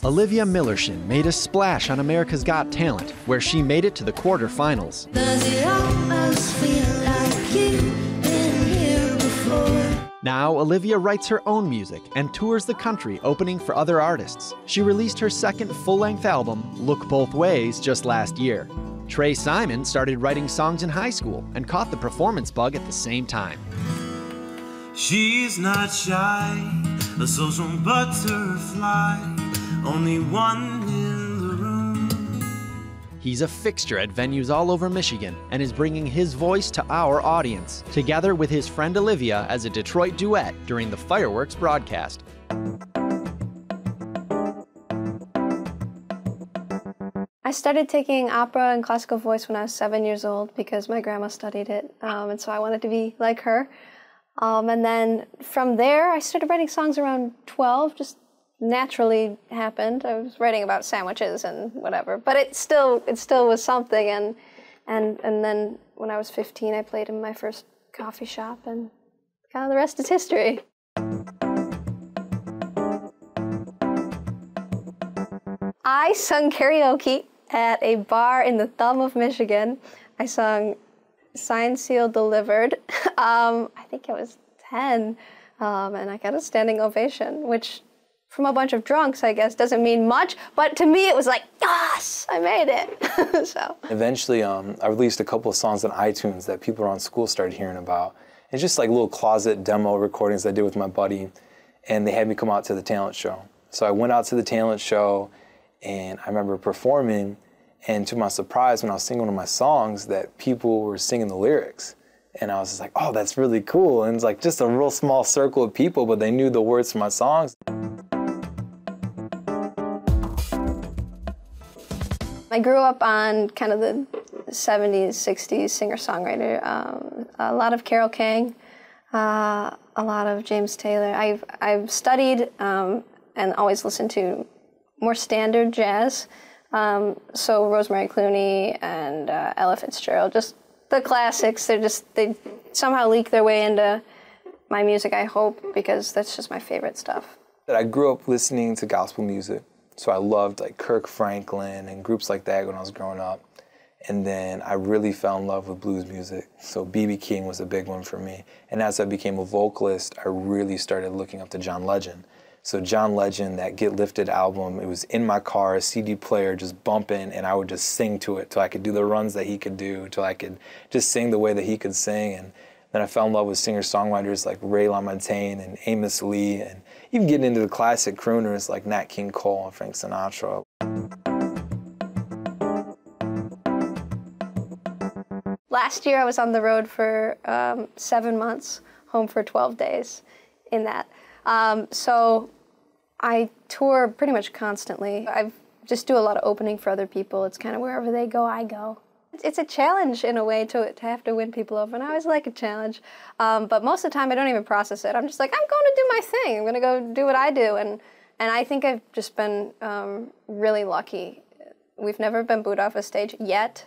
Olivia Millershin made a splash on America's Got Talent, where she made it to the quarterfinals. Does it almost feel like you've been here before? Now, Olivia writes her own music and tours the country opening for other artists. She released her second full-length album, Look Both Ways, just last year. Trey started writing songs in high school and caught the performance bug at the same time. She's not shy, a social butterfly, only one in the room. He's a fixture at venues all over Michigan and is bringing his voice to our audience, together with his friend Olivia as a Detroit duet during the fireworks broadcast. I started taking opera and classical voice when I was 7 years old because my grandma studied it, and so I wanted to be like her. And then from there, I started writing songs around 12, just naturally happened. I was writing about sandwiches and whatever, but it still was something. And then when I was 15, I played in my first coffee shop, and kind of the rest is history. I sung karaoke at a bar in the thumb of Michigan. I sung Signed, Sealed, Delivered. I think I was 10, and I got a standing ovation, which from a bunch of drunks, I guess, doesn't mean much, but to me it was like, yes, I made it. So. Eventually, I released a couple of songs on iTunes that people around school started hearing about. It's just like little closet demo recordings I did with my buddy, and they had me come out to the talent show. So I went out to the talent show, and I remember performing, and to my surprise, when I was singing one of my songs, that people were singing the lyrics. And I was just like, oh, that's really cool. And it's like just a real small circle of people, but they knew the words to my songs. I grew up on kind of the 70s, 60s singer-songwriter. A lot of Carole King, a lot of James Taylor. I've studied and always listened to more standard jazz. So Rosemary Clooney and Ella Fitzgerald, just the classics. They somehow leak their way into my music, I hope, because that's just my favorite stuff. I grew up listening to gospel music, so I loved like Kirk Franklin and groups like that when I was growing up. And then I really fell in love with blues music, so B.B. King was a big one for me. And as I became a vocalist, I really started looking up to John Legend. So John Legend, that Get Lifted album, it was in my car, a CD player just bumping, and I would just sing to it till I could do the runs that he could do, till I could just sing the way that he could sing. And then I fell in love with singer-songwriters like Ray LaMontagne and Amos Lee, and even getting into the classic crooners like Nat King Cole and Frank Sinatra. Last year I was on the road for 7 months, home for 12 days in that. So I tour pretty much constantly. I just do a lot of opening for other people. It's kind of wherever they go, I go. It's a challenge in a way to have to win people over, and I always like a challenge. But most of the time I don't even process it. I'm just like, I'm going to do my thing. I'm going to go do what I do. And I think I've just been really lucky. We've never been booed off a stage yet.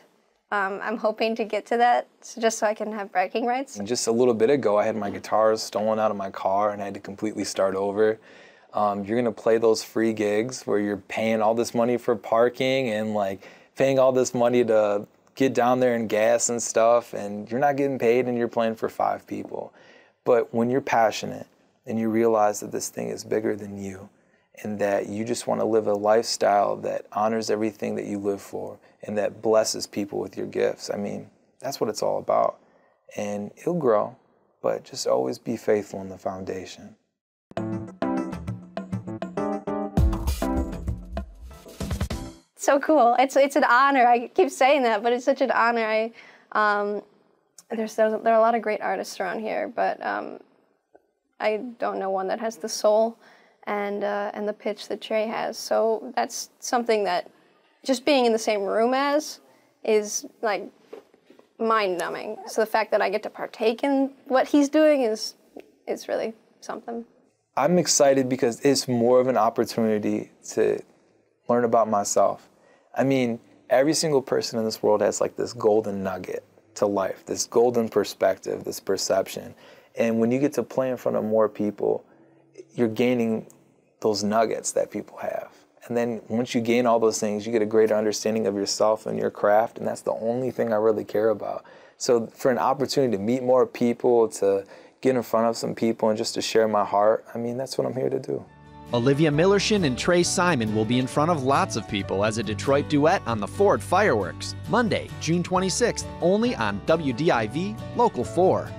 I'm hoping to get to that, just so I can have bragging rights. And just a little bit ago, I had my guitars stolen out of my car and I had to completely start over. You're gonna play those free gigs where you're paying all this money for parking and like paying all this money to get down there and gas and stuff, and you're not getting paid and you're playing for 5 people. But when you're passionate and you realize that this thing is bigger than you, and that you just want to live a lifestyle that honors everything that you live for and that blesses people with your gifts. I mean, that's what it's all about. And it'll grow, but just always be faithful in the foundation. So cool. It's an honor. I keep saying that, but it's such an honor. There are a lot of great artists around here, but I don't know one that has the soul and the pitch that Trey has. So that's something that just being in the same room as is like mind-numbing. So the fact that I get to partake in what he's doing is really something. I'm excited because it's more of an opportunity to learn about myself. I mean, every single person in this world has like this golden nugget to life, this golden perspective, this perception. And when you get to play in front of more people, you're gaining those nuggets that people have. And then once you gain all those things, you get a greater understanding of yourself and your craft, and that's the only thing I really care about. So for an opportunity to meet more people, to get in front of some people, and just to share my heart, I mean, that's what I'm here to do. Olivia Millershin and Trey Simon will be in front of lots of people as a Detroit duet on the Ford Fireworks, Monday, June 26th, only on WDIV Local 4.